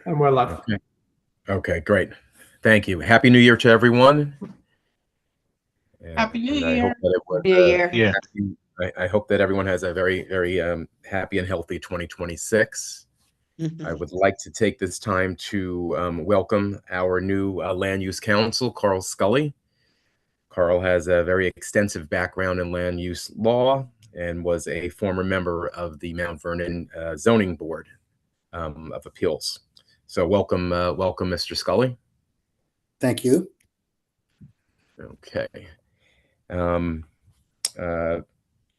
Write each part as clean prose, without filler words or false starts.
And we're live. Okay. Okay, great. Thank you. Happy New Year to everyone. Happy New And I hope Year. that it was New Year. Yeah. I hope that everyone has a very happy and healthy 2026. I would like to take this time to welcome our new Land Use Counsel, Carl Scully. Carl has a very extensive background in land use law and was a former member of the Mount Vernon Zoning Board of Appeals. So welcome, Mr. Scully. Thank you. Okay. Um, uh,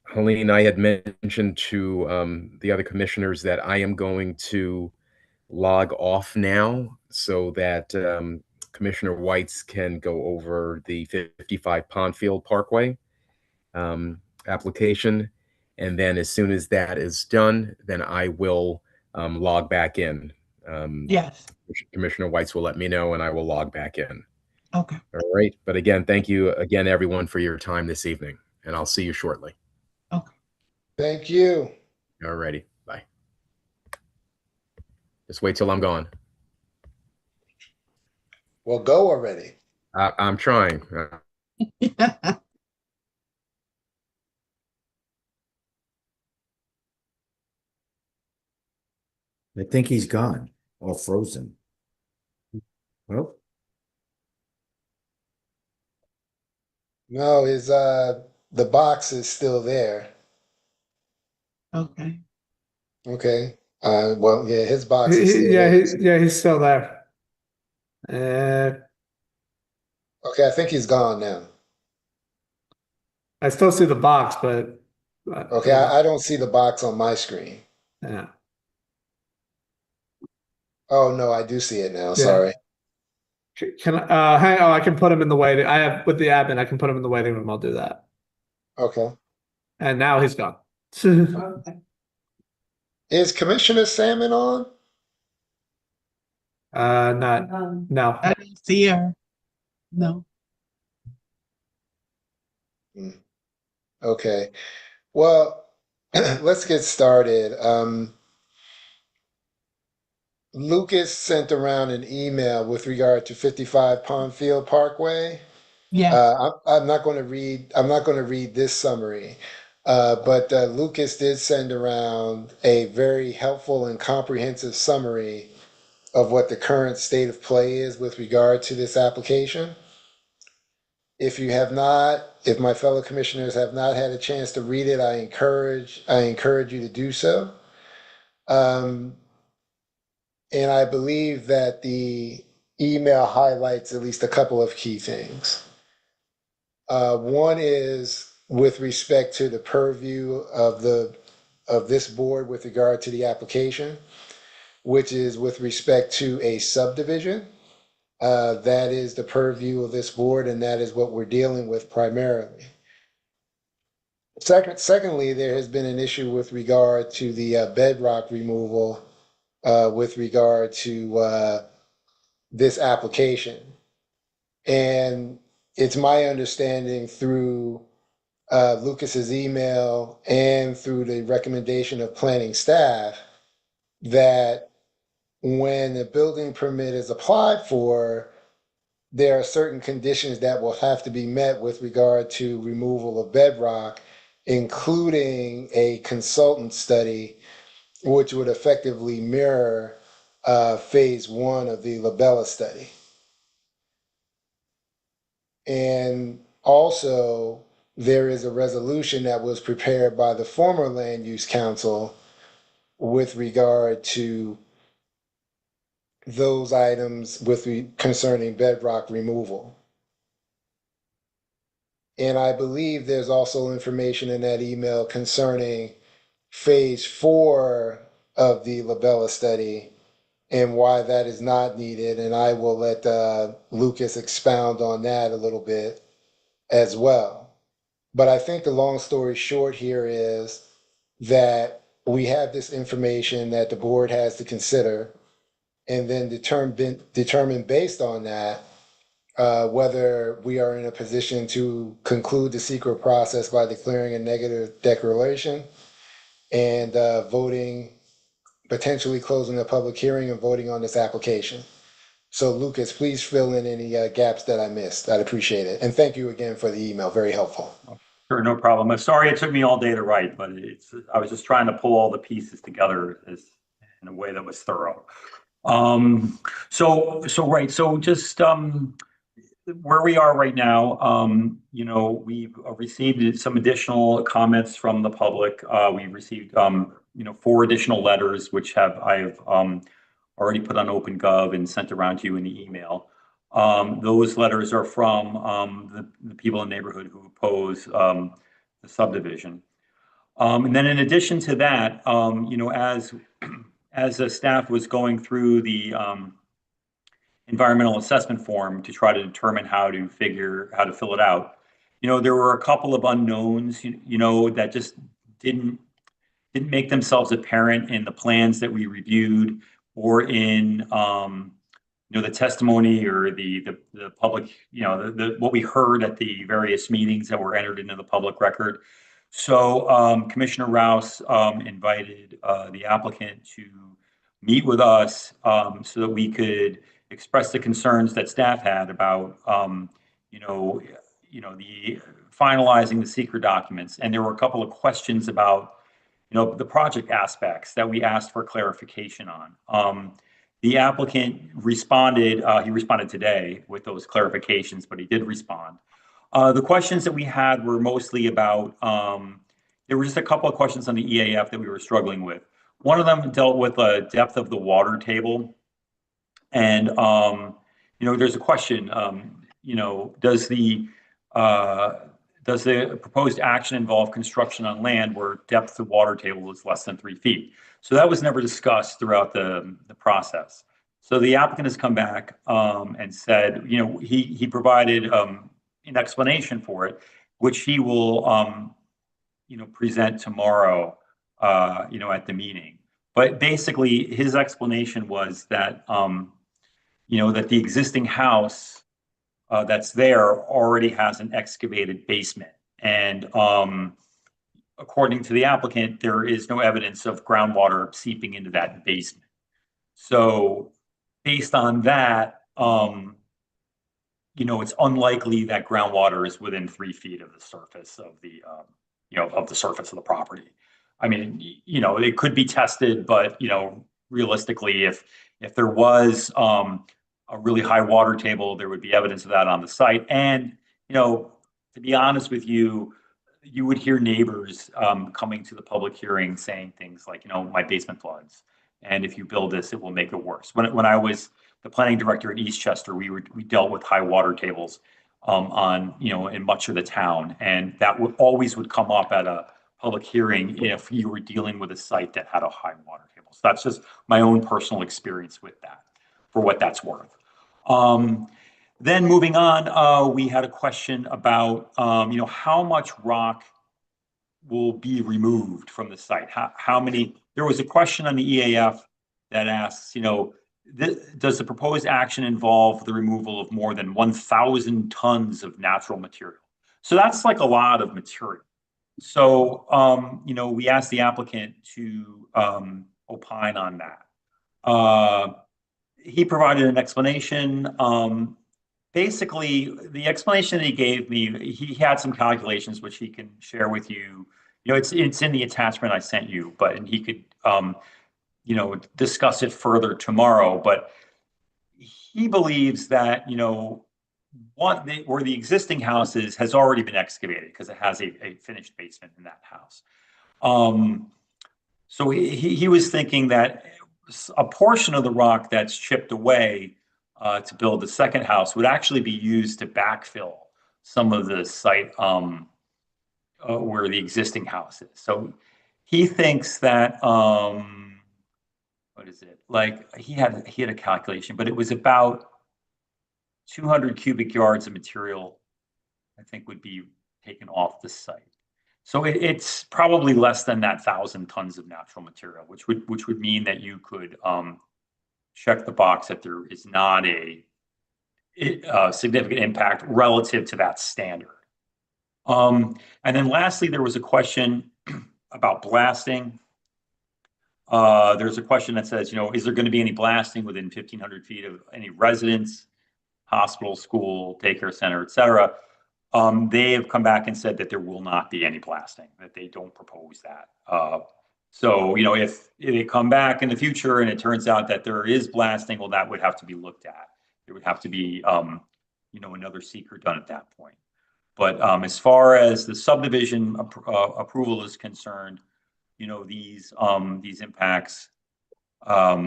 Helene, I had mentioned to the other commissioners that I am going to log off now so that Commissioner Whites can go over the 55 Pondfield Parkway application. And then as soon as that is done, then I will log back in. Yes. Commissioner Whites will let me know and I will log back in. Okay. All right. But again, thank you again, everyone, for your time this evening. And I'll see you shortly. Okay. Thank you. All righty. Bye. Just wait till I'm gone. Well, go already. I'm trying. I think he's gone or frozen. Well, No, his the box is still there. Okay. Okay. Well, yeah, his box is still Yeah, there. he's still there. Okay, I think he's gone now. I still see the box, but Okay, I don't see the box on my screen. yeah. Oh no, I do see it now. Yeah. Sorry. Can hang on, I can put him in the waiting. I have with the admin, I can put him in the waiting room. I'll do that. Okay. And now he's gone. Is Commissioner Salmon on? Not no. I didn't see her. No. Okay. Well, let's get started. Lucas sent around an email with regard to 55 Pondfield Parkway. Yes. I'm not going to read. I'm not going to read this summary, but Lucas did send around a very helpful and comprehensive summary of what the current state of play is with regard to this application. If you have not, if my fellow commissioners have not had a chance to read it, I encourage you to do so. And I believe that the email highlights at least a couple of key things. One is with respect to the purview of this board with regard to the application, which is with respect to a subdivision. That is the purview of this board, and that is what we're dealing with primarily. Secondly, there has been an issue with regard to the bedrock removal with regard to this application. And it's my understanding through Lucas's email and through the recommendation of planning staff that when a building permit is applied for, there are certain conditions that will have to be met with regard to removal of bedrock, including a consultant study, which would effectively mirror phase one of the Labella study. And also, there is a resolution that was prepared by the former Land Use Council with regard to those items concerning bedrock removal. And I believe there's also information in that email concerning phase four of the Labella study and why that is not needed. And I will let Lucas expound on that a little bit as well. But I think the long story short here is that we have this information that the board has to consider and then determine based on that whether we are in a position to conclude the secret process by declaring a negative declaration and voting potentially closing a public hearing and voting on this application. So Lucas, please fill in any gaps that I missed. I'd appreciate it. And thank you again for the email. Very helpful. Sure, no problem. I'm sorry it took me all day to write, but I was just trying to pull all the pieces together in a way that was thorough. So just where we are right now, we've received some additional comments from the public. We've received 4 additional letters, which I've already put on OpenGov and sent around to you in the email. Those letters are from the people in the neighborhood who oppose the subdivision. And then in addition to that, as the staff was going through the environmental assessment form to try to determine how to fill it out, there were a couple of unknowns, that just didn't make themselves apparent in the plans that we reviewed or in the testimony or the public, what we heard at the various meetings that were entered into the public record. So Commissioner Rouse invited the applicant to meet with us so that we could express the concerns that staff had about, the finalizing the secret documents. And there were a couple of questions about, the project aspects that we asked for clarification on. The applicant responded, he responded today with those clarifications, but he did respond. The questions that we had were mostly about, there were just a couple of questions on the EAF that we were struggling with. One of them dealt with the depth of the water table. And, there's a question, does the proposed action involve construction on land where depth of water table is less than 3 feet? So that was never discussed throughout the process. So the applicant has come back and said, he provided an explanation for it, which he will, present tomorrow, at the meeting. But basically, his explanation was that, that the existing house that's there already has an excavated basement. And according to the applicant, there is no evidence of groundwater seeping into that basement. So based on that, it's unlikely that groundwater is within 3 feet of the surface of the, of the surface of the property. I mean, it could be tested, but, realistically, if there was a really high water table, there would be evidence of that on the site. And, to be honest with you, you would hear neighbors coming to the public hearing saying things like, my basement floods, and if you build this, it will make it worse. When I was the planning director at Eastchester, we dealt with high water tables in much of the town, and that always come up at a public hearing if you were dealing with a site that had a high water table. So that's just my own personal experience with that, for what that's worth. Then moving on, we had a question about, how much rock will be removed from the site. How many? There was a question on the EAF that asks, does the proposed action involve the removal of more than 1,000 tons of natural material? So that's like a lot of material. So, we asked the applicant to opine on that. He provided an explanation. Basically, the explanation that he gave me, he had some calculations which he can share with you. It's in the attachment I sent you, and he could, discuss it further tomorrow. But he believes that, where the existing house has already been excavated because it has a finished basement in that house. So he was thinking that a portion of the rock that's chipped away to build the second house would actually be used to backfill some of the site where the existing house is. So he thinks that, what is it? Like he had a calculation, but it was about 200 cubic yards of material, I think, would be taken off the site. So it's probably less than that 1,000 tons of natural material, which would mean that you could check the box that there is not a significant impact relative to that standard. And then lastly, there was a question about blasting. There's a question that says, is there going to be any blasting within 1,500 feet of any residence, hospital, school, daycare center, et cetera? They have come back and said that there will not be any blasting, that they don't propose that. So, if they come back in the future and it turns out that there is blasting, well, that would have to be looked at. There would have to be, another seeker done at that point. But as far as the subdivision approval is concerned, these impacts, it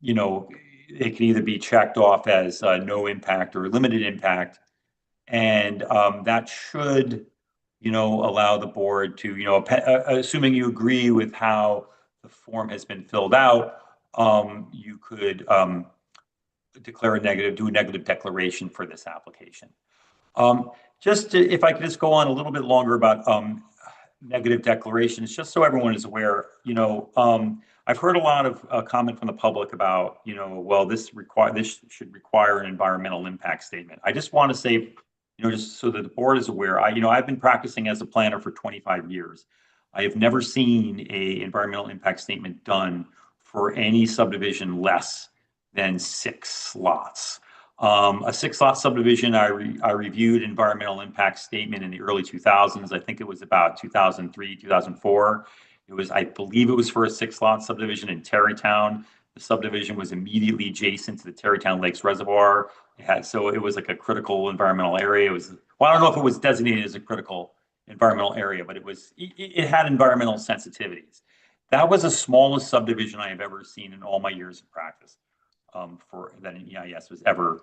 can either be checked off as no impact or limited impact. And that should, allow the board to, assuming you agree with how the form has been filled out, you could do a negative declaration for this application. If I could just go on a little bit longer about negative declarations, just so everyone is aware, I've heard a lot of comment from the public about, well, this should require an environmental impact statement. I just want to say, just so that the board is aware, I've been practicing as a planner for 25 years. I have never seen a environmental impact statement done for any subdivision less than 6 lots. A 6-lot subdivision, I reviewed environmental impact statement in the early 2000s. I think it was about 2003, 2004. I believe it was for a 6-lot subdivision in Tarrytown. The subdivision was immediately adjacent to the Tarrytown Lakes Reservoir. So it was like a critical environmental area. I don't know if it was designated as a critical environmental area, but it had environmental sensitivities. That was the smallest subdivision I have ever seen in all my years of practice for that an EIS was ever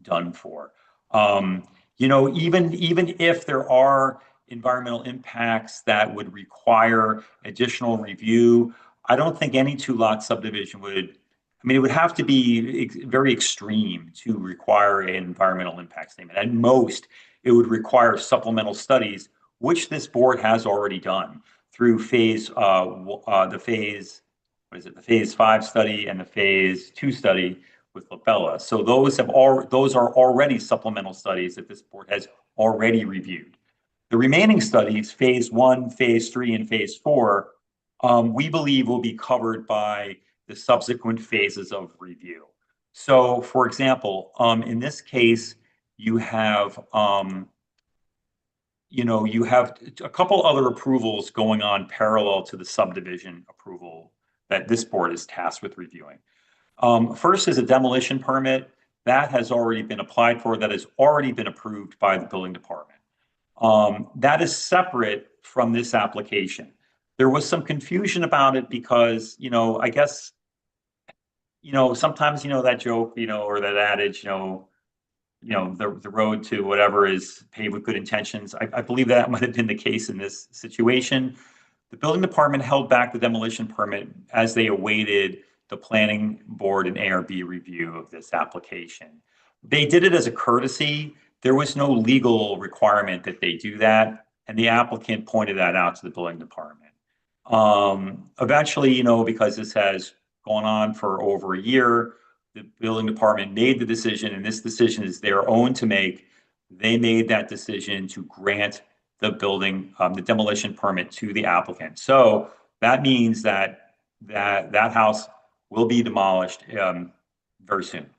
done for. Even if there are environmental impacts that would require additional review, I don't think any 2-lot subdivision would. It would have to be very extreme to require an environmental impact statement. At most, it would require supplemental studies, which this board has already done through the phase 5 study and the phase 2 study with Labella. So those are already supplemental studies that this board has already reviewed. The remaining studies, phase 1, phase 3, and phase 4, we believe will be covered by the subsequent phases of review. So, for example, in this case, you have a couple other approvals going on parallel to the subdivision approval that this board is tasked with reviewing. First is a demolition permit that has already been applied for, that has already been approved by the building department. That is separate from this application. There was some confusion about it because, I guess, sometimes, that joke, or that adage, the road to whatever is paved with good intentions. I believe that might have been the case in this situation. The building department held back the demolition permit as they awaited the planning board and ARB review of this application. They did it as a courtesy. There was no legal requirement that they do that, and the applicant pointed that out to the building department. Eventually, because this has gone on for over a year, the building department made the decision, and this decision is their own to make. They made that decision to grant the demolition permit to the applicant. So that means that house will be demolished very soon.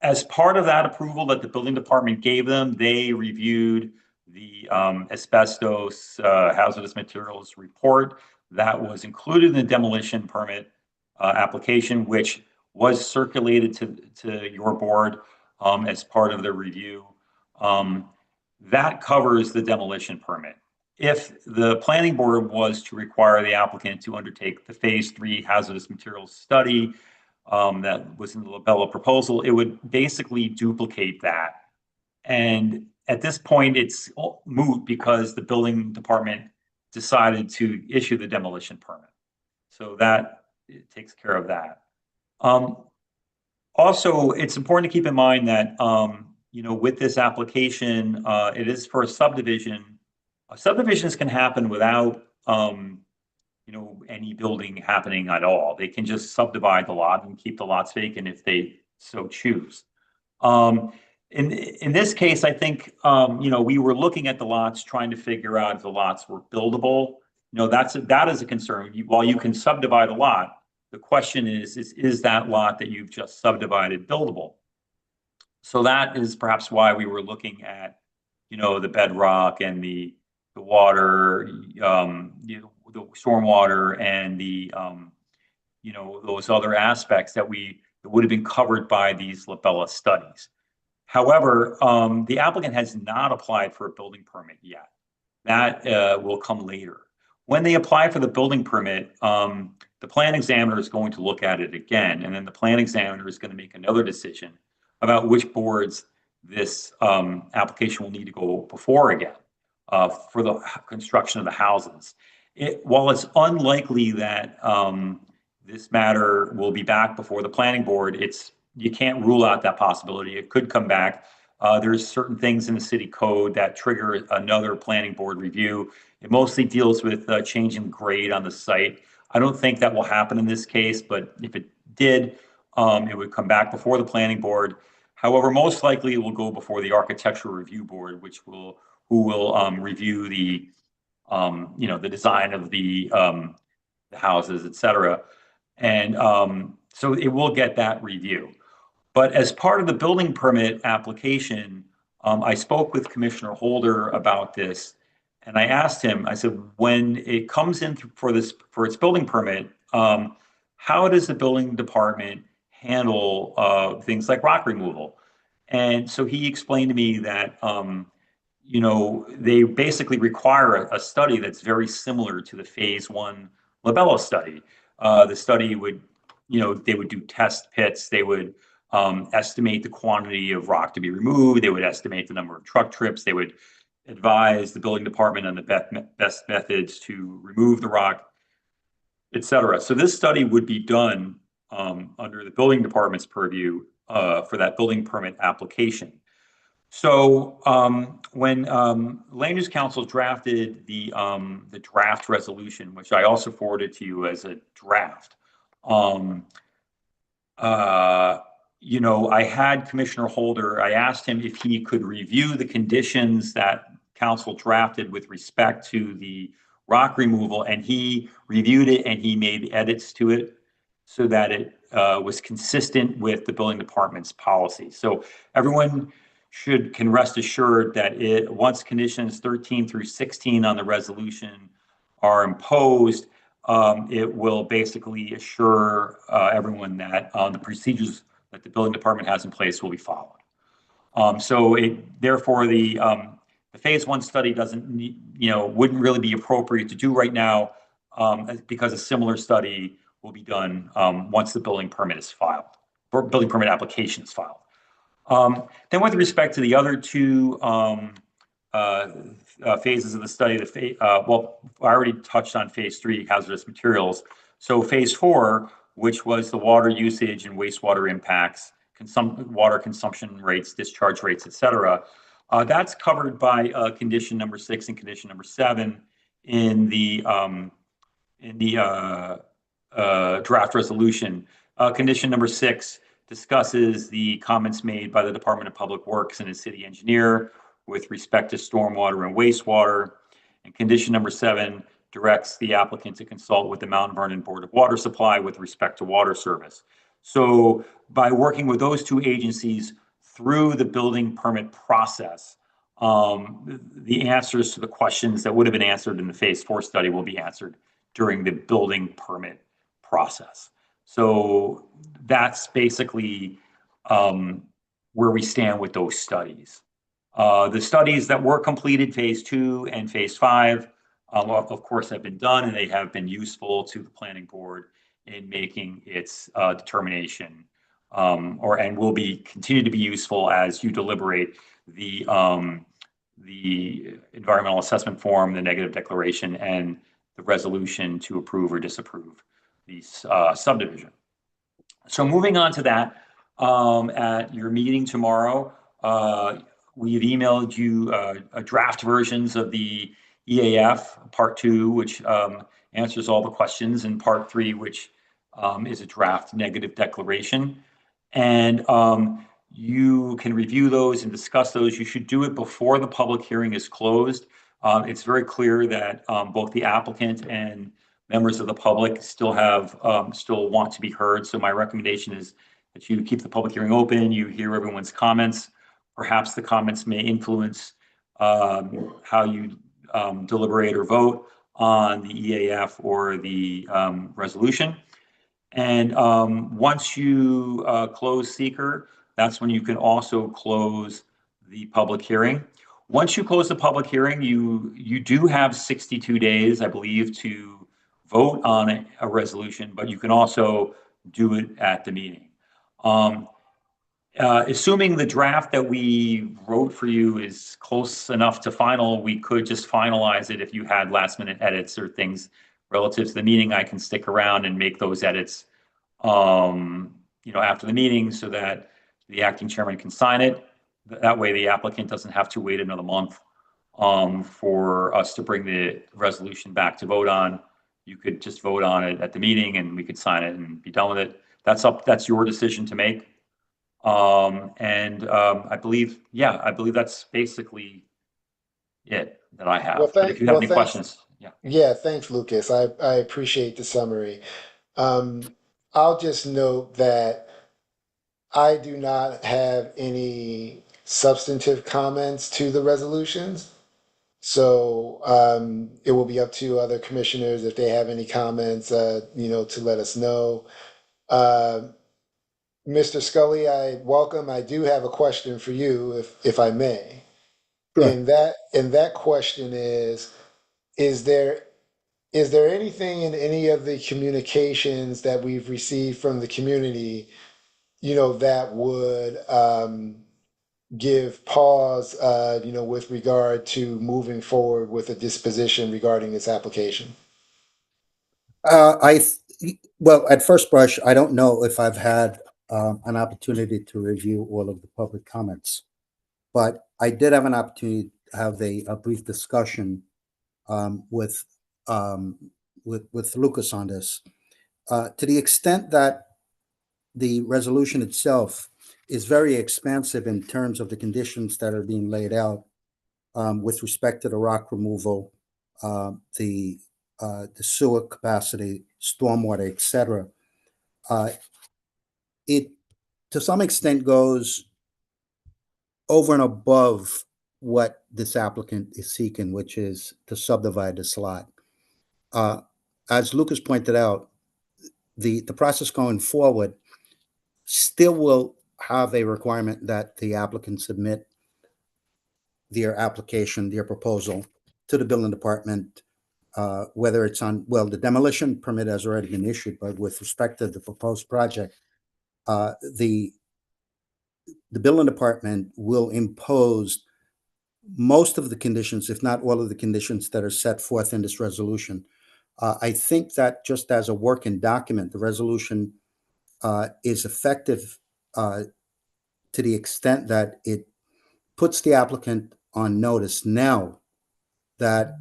As part of that approval that the building department gave them, they reviewed the asbestos hazardous materials report that was included in the demolition permit application, which was circulated to your board as part of the review. That covers the demolition permit. If the planning board was to require the applicant to undertake the phase 3 hazardous materials study that was in the Labella proposal, it would basically duplicate that. And at this point, it's moot because the building department decided to issue the demolition permit. So that takes care of that. Also, it's important to keep in mind that, with this application, it is for a subdivision. Subdivisions can happen without, any building happening at all. They can just subdivide the lot and keep the lots vacant if they so choose. In this case, I think, we were looking at the lots, trying to figure out if the lots were buildable. that is a concern. While you can subdivide a lot, the question is that lot that you've just subdivided buildable? So that is perhaps why we were looking at, the bedrock and the water, the stormwater and those other aspects that would have been covered by these Labella studies. However, the applicant has not applied for a building permit yet. That will come later. When they apply for the building permit, the plan examiner is going to look at it again, and then the plan examiner is going to make another decision about which boards this application will need to go before again for the construction of the houses. While it's unlikely that this matter will be back before the planning board, you can't rule out that possibility. It could come back. There's certain things in the city code that trigger another planning board review. It mostly deals with changing grade on the site. I don't think that will happen in this case, but if it did, it would come back before the planning board. However, most likely it will go before the architectural review board, who will review the the design of the houses, et cetera. And so it will get that review. But as part of the building permit application, I spoke with Commissioner Holder about this, and I asked him, I said, when it comes in for its building permit, how does the building department handle things like rock removal? And so he explained to me that they basically require a study that's very similar to the phase 1 Labella study. The study would, they would do test pits, they would estimate the quantity of rock to be removed, they would estimate the number of truck trips, they would advise the building department on the best methods to remove the rock, et cetera. So this study would be done under the building department's purview for that building permit application. So when Land Use Council drafted the draft resolution, which I also forwarded to you as a draft, I had Commissioner Holder, I asked him if he could review the conditions that council drafted with respect to the rock removal, and he reviewed it and he made edits to it so that it was consistent with the building department's policy. So everyone can rest assured that once conditions 13 through 16 on the resolution are imposed, it will basically assure everyone that the procedures that the building department has in place will be followed. Therefore, the phase 1 study wouldn't really be appropriate to do right now because a similar study will be done once the building permit is filed, or building permit application is filed. Then with respect to the other two phases of the study, I already touched on phase 3, hazardous materials. So phase 4, which was the water usage and wastewater impacts, water consumption rates, discharge rates, et cetera, that's covered by condition number 6 and condition number 7 in the draft resolution. Condition number 6 discusses the comments made by the Department of Public Works and the city engineer with respect to stormwater and wastewater. And condition number 7 directs the applicant to consult with the Mount Vernon Board of Water Supply with respect to water service. So by working with those two agencies through the building permit process, the answers to the questions that would have been answered in the phase 4 study will be answered during the building permit process. So that's basically where we stand with those studies. The studies that were completed, phase 2 and phase 5, of course, have been done, and they have been useful to the planning board in making its determination, and will continue to be useful as you deliberate the environmental assessment form, the negative declaration, and the resolution to approve or disapprove the subdivision. So moving on to that, at your meeting tomorrow, we've emailed you draft versions of the EAF Part 2, which answers all the questions, and Part 3, which is a draft negative declaration. And you can review those and discuss those. You should do it before the public hearing is closed. It's very clear that both the applicant and members of the public still want to be heard. So my recommendation is that you keep the public hearing open, you hear everyone's comments. Perhaps the comments may influence how you deliberate or vote on the EAF or the resolution. And once you close seeker, that's when you can also close the public hearing. Once you close the public hearing, you do have 62 days, I believe, to vote on a resolution, but you can also do it at the meeting. Assuming the draft that we wrote for you is close enough to final, we could just finalize it. If you had last minute edits or things relative to the meeting, I can stick around and make those edits after the meeting so that the acting chairman can sign it. That way the applicant doesn't have to wait another month for us to bring the resolution back to vote on. You could just vote on it at the meeting and we could sign it and be done with it. That's your decision to make. I believe that's basically it that I have. Well, But if you have any thanks. questions, yeah. Yeah, thanks, Lucas. I appreciate the summary. I'll just note that I do not have any substantive comments to the resolutions. So it will be up to other commissioners if they have any comments, to let us know. Mr. Scully, welcome. I do have a question for you, if I may. Sure. And that question is there anything in any of the communications that we've received from the community, that would give pause, with regard to moving forward with a disposition regarding this application? Well, at first brush, I don't know if I've had an opportunity to review all of the public comments, but I did have an opportunity to have a brief discussion with Lucas on this. To the extent that the resolution itself is very expansive in terms of the conditions that are being laid out with respect to the rock removal, the sewer capacity, stormwater, etc. It, to some extent, goes over and above what this applicant is seeking, which is to subdivide this lot. As Lucas pointed out, the process going forward still will have a requirement that the applicant submit their application, their proposal to the building department, whether it's the demolition permit has already been issued, but with respect to the proposed project, the building department will impose most of the conditions, if not all of the conditions that are set forth in this resolution. I think that just as a working document, the resolution is effective to the extent that it puts the applicant on notice now that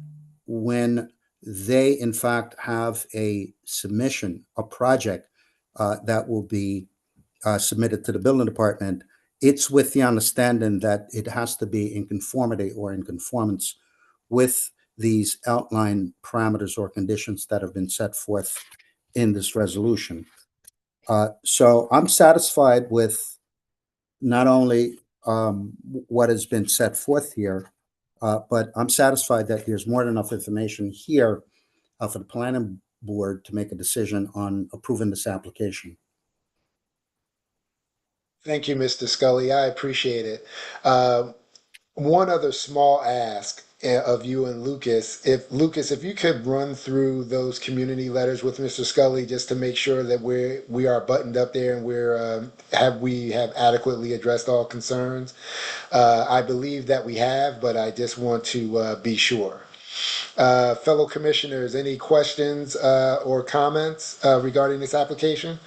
when they in fact have a submission, a project that will be submitted to the building department, it's with the understanding that it has to be in conformity or in conformance with these outline parameters or conditions that have been set forth in this resolution. So I'm satisfied with not only what has been set forth here, but I'm satisfied that there's more than enough information here for the planning board to make a decision on approving this application. Thank you, Mr. Scully. I appreciate it. One other small ask of you and Lucas, if you could run through those community letters with Mr. Scully just to make sure that we are buttoned up there and we have adequately addressed all concerns. I believe that we have, but I just want to be sure. Fellow commissioners, any questions or comments regarding this application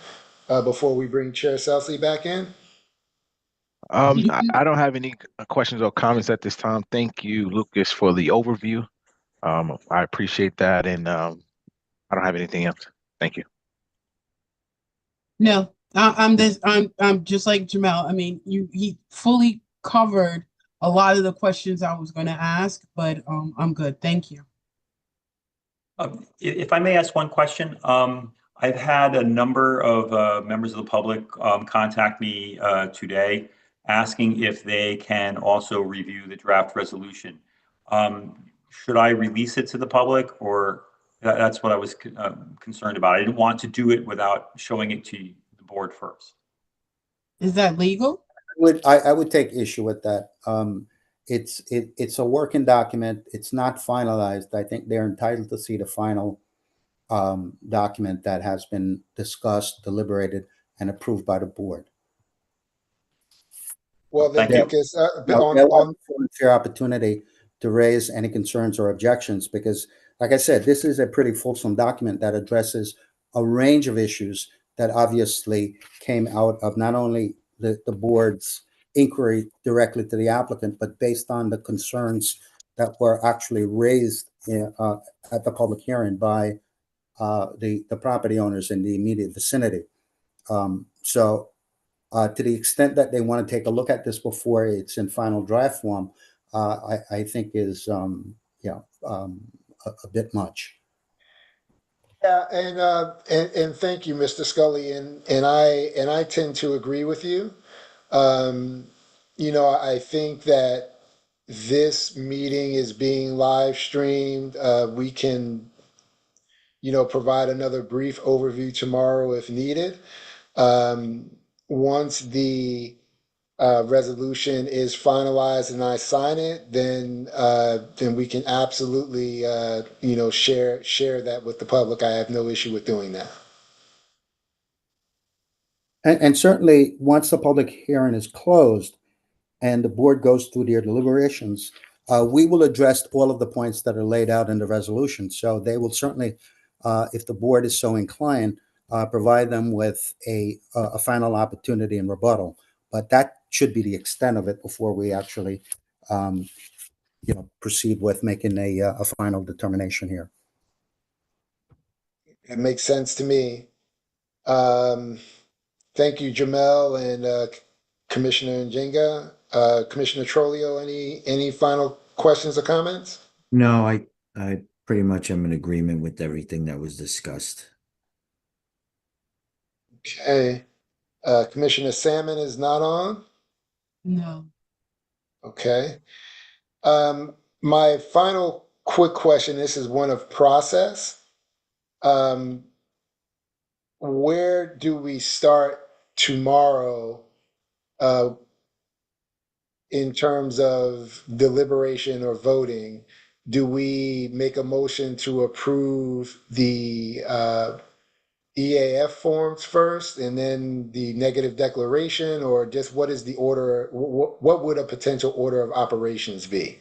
before we bring Chair Celsi back in? I don't have any questions or comments at this time. Thank you, Lucas, for the overview. I appreciate that, and I don't have anything else. Thank you. No, I'm just like Jamel. I mean, he fully covered a lot of the questions I was going to ask, but I'm good. Thank you. If I may ask one question, I've had a number of members of the public contact me today asking if they can also review the draft resolution. Should I release it to the public, or that's what I was concerned about? I didn't want to do it without showing it to the board first. Is that legal? I would take issue with that. It's a working document. It's not finalized. I think they're entitled to see the final document that has been discussed, deliberated, and approved by the board. Well, then, Thank you. Lucas, Now, they'll have a fair opportunity to raise any concerns or objections because, like I said, this is a pretty fulsome document that addresses a range of issues that obviously came out of not only the board's inquiry directly to the applicant, but based on the concerns that were actually raised at the public hearing by the property owners in the immediate vicinity. So to the extent that they want to take a look at this before it's in final draft form, I think is a bit much. Yeah, and thank you, Mr. Scully, and I tend to agree with you. I think that this meeting is being live streamed. We can, provide another brief overview tomorrow if needed. Once the resolution is finalized and I sign it, then we can absolutely share that with the public. I have no issue with doing that. And certainly, once the public hearing is closed and the board goes through their deliberations, we will address all of the points that are laid out in the resolution. So they will certainly, if the board is so inclined, provide them with a final opportunity in rebuttal. But that should be the extent of it before we actually, proceed with making a final determination here. It makes sense to me. Thank you, Jamel and Commissioner Njinga. Commissioner Trolio, any final questions or comments? No, I pretty much am in agreement with everything that was discussed. Okay. Commissioner Salmon is not on? No. Okay. My final quick question, this is one of process. Where do we start tomorrow in terms of deliberation or voting? Do we make a motion to approve the EAF forms first and then the negative declaration, or just what is the order? What would a potential order of operations be?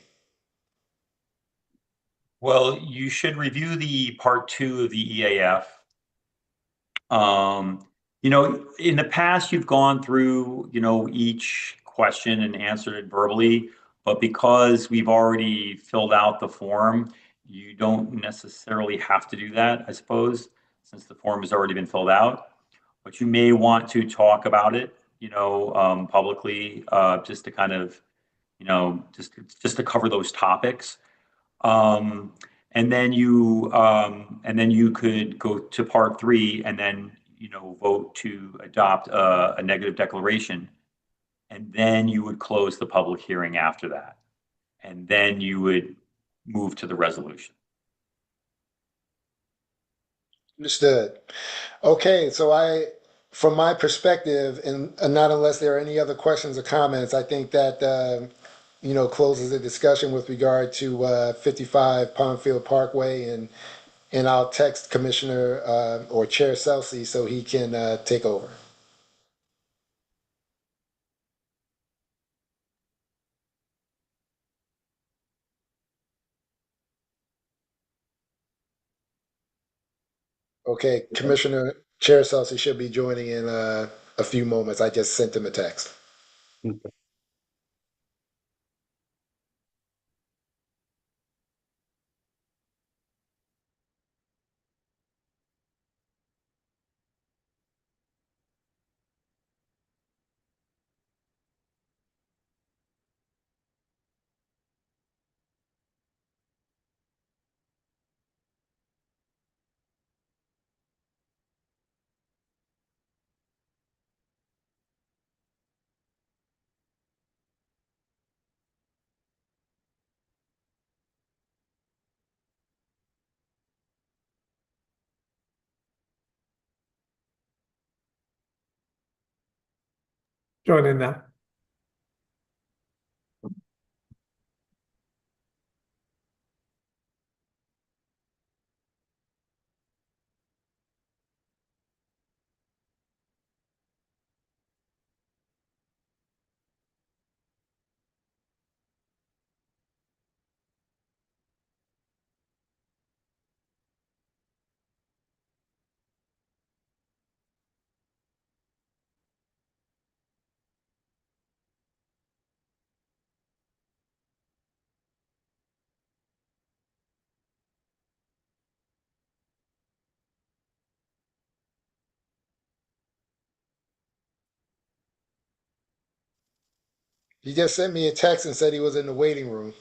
Well, you should review the part 2 of the EAF. In the past, you've gone through, each question and answered it verbally, but because we've already filled out the form, you don't necessarily have to do that, I suppose, since the form has already been filled out. But you may want to talk about it, publicly, just to kind of, just to cover those topics. And then you could go to part 3 and then, vote to adopt a negative declaration. And then you would close the public hearing after that. And then you would move to the resolution. Understood. Okay, so from my perspective, and not unless there are any other questions or comments, I think that closes the discussion with regard to 55 Pondfield Parkway, and I'll text Commissioner or Chair Celsi so he can take over. Okay, Commissioner Chair Celsi should be joining in a few moments. I just sent him a text. Joining now. He just sent me a text and said he was in the waiting room.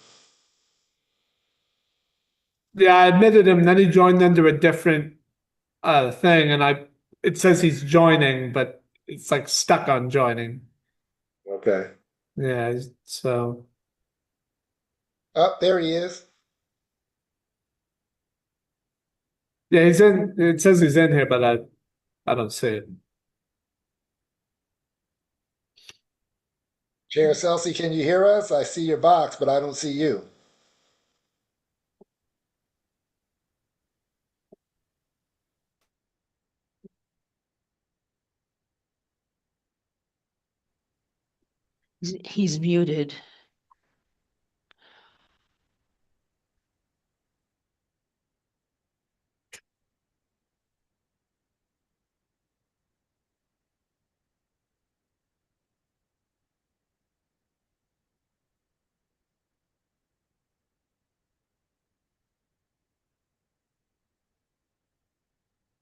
Yeah, I admitted him, then he joined under a different thing, and it says he's joining, but it's like stuck on joining. Okay. Yeah, so Oh, there he is. yeah, he's in. It says he's in here, but I don't see it. Chair Celsi, can you hear us? I see your box, but I don't see you. He's muted.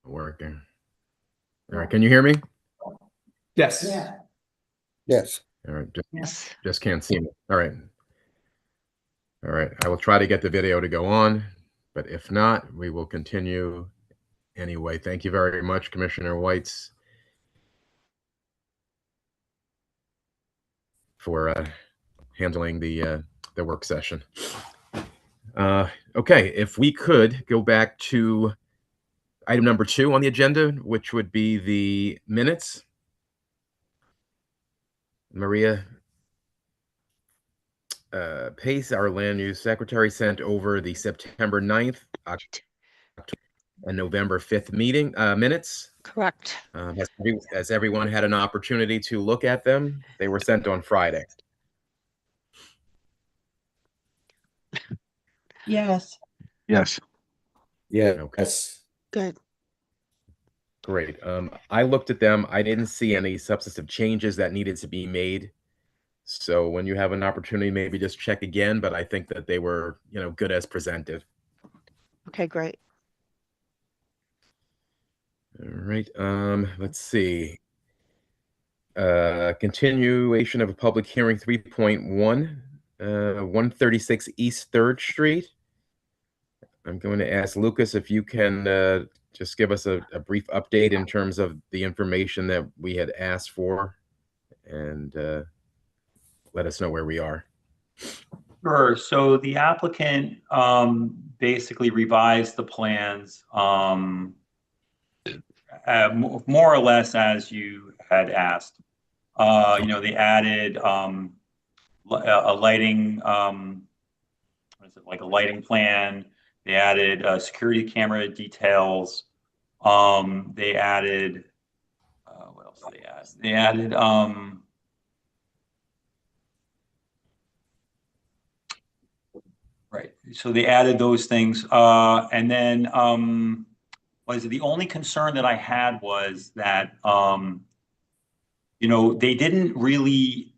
Working. All right, can you hear me? Yes. Yes. All right, Yes. just can't see me. All right. All right, I will try to get the video to go on, but if not, we will continue anyway. Thank you very much, Commissioner Whites, for handling the work session. Okay, if we could go back to item number 2 on the agenda, which would be the minutes. Maria Pace, our land use secretary, sent over the September 9th and November 5th meeting minutes. Correct. Has everyone had an opportunity to look at them? They were sent on Friday. Yes. Yes. Yeah. Okay. Yes. Good. Great. I looked at them. I didn't see any substantive changes that needed to be made. So when you have an opportunity, maybe just check again. But I think that they were, good as presented. Okay, great. All right. Let's see. Continuation of a public hearing 3.1, 136 East 3rd Street. I'm going to ask Lucas if you can just give us a brief update in terms of the information that we had asked for and let us know where we are. Sure. So the applicant basically revised the plans more or less as you had asked. They added a lighting, what is it, like a lighting plan. They added security camera details. They added, what else did they add? They added, right. So they added those things. And then, what is it? The only concern that I had was that, they didn't really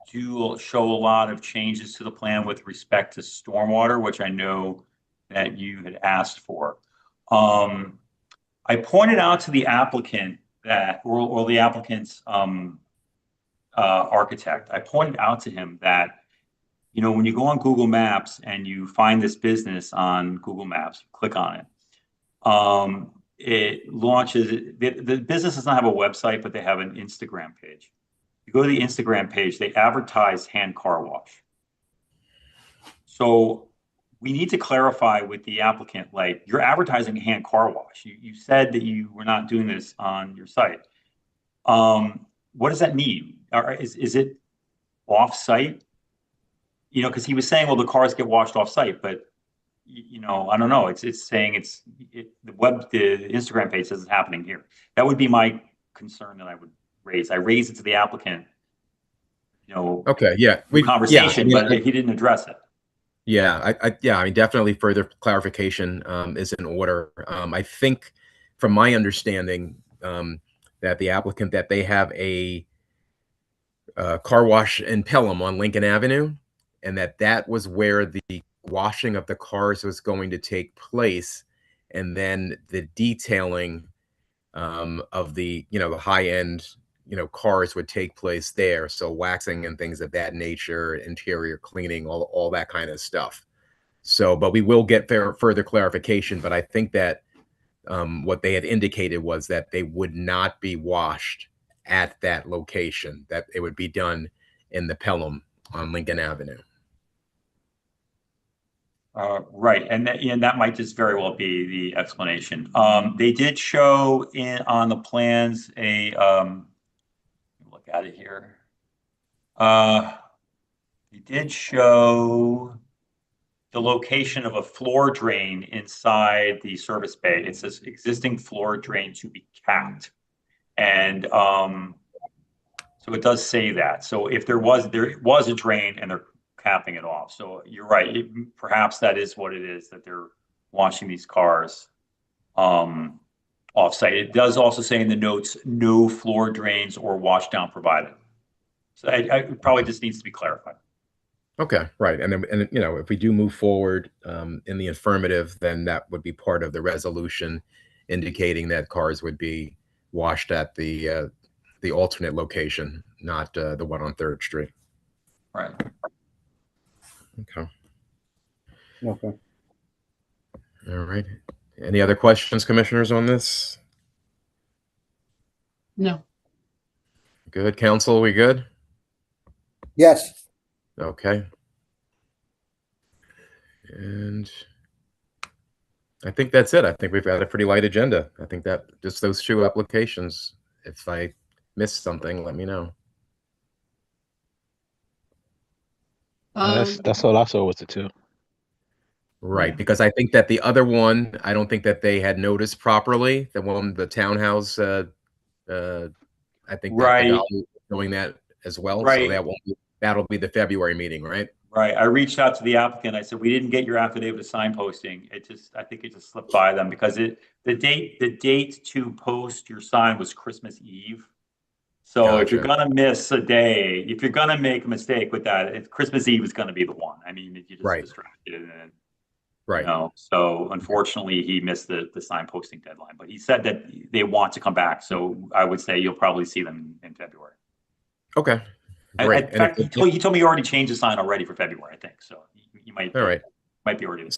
show a lot of changes to the plan with respect to stormwater, which I know that you had asked for. I pointed out to the applicant that, or the applicant's architect, I pointed out to him that, when you go on Google Maps and you find this business on Google Maps, click on it. It launches, the business does not have a website, but they have an Instagram page. You go to the Instagram page, they advertise hand car wash. So we need to clarify with the applicant, like, you're advertising a hand car wash. You said that you were not doing this on your site. what does that mean? Or is it off-site? You know, because he was saying, well, the cars get washed off-site, but you know, I don't know. It's saying the Instagram page says it's happening here. That would be my concern that I would raise. I raised it to the applicant, you know, Okay, yeah, conversation, yeah, I mean, but he didn't address it. Yeah, I mean, definitely further clarification is in order. I think, from my understanding, that the applicant, that they have a car wash in Pelham on Lincoln Avenue, and that was where the washing of the cars was going to take place, and then the detailing of the the high end cars would take place there. So waxing and things of that nature, interior cleaning, all that kind of stuff. So, but we will get further clarification. But I think that what they had indicated was that they would not be washed at that location, that it would be done in the Pelham on Lincoln Avenue. Right, and that might just very well be the explanation. They did show on the plans a look at it here. They did show the location of a floor drain inside the service bay. It says existing floor drain to be capped, and so it does say that. So if there was a drain and they're capping it off. So you're right. Perhaps that is what it is, that they're washing these cars off-site. It does also say in the notes, no floor drains or wash down provided. So it probably just needs to be clarified. Okay, right. And then, and if we do move forward in the affirmative, then that would be part of the resolution indicating that cars would be washed at the alternate location, not the one on 3rd Street. Right. Okay. Okay. All right. Any other questions, commissioners, on this? No. Good. Council, we good? Yes. Okay. And I think that's it. I think we've got a pretty light agenda. I think that just those 2 applications. If I missed something, let me know. That's all I saw was the 2. Right, Yeah. because I think that the other one, I don't think that they had noticed properly. The one, the townhouse, I think that Right. the value is doing that as well. So Right. that'll be the February meeting, right? Right. I reached out to the applicant. I said, we didn't get your affidavit of sign posting. I think it just slipped by them because the date to post your sign was Christmas Eve. So if you're Gotcha. gonna miss a day, if you're gonna make a mistake with that, Christmas Eve is gonna be the one. I mean, if you just Right. distracted and Right. so unfortunately he missed the sign posting deadline, but he said that they want to come back. So I would say you'll probably see them in February. Okay. Great. In fact, he told me you already changed the sign already for February, I think. So you might, All right. might be already.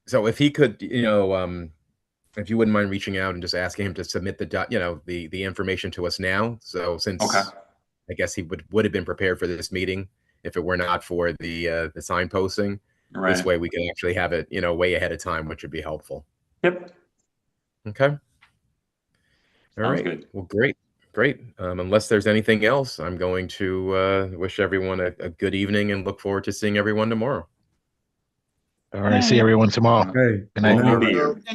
So if he could, if you wouldn't mind reaching out and just asking him to submit the information to us now. So since I guess he would have been prepared for this meeting if it were not for the sign posting. Right. This way we can actually have it, way ahead of time, which would be helpful. Yep. Okay. All Sounds right. good. Well, great. Unless there's anything else, I'm going to wish everyone a good evening and look forward to seeing everyone tomorrow. All right. See everyone tomorrow. Okay. Good night. We'll be here.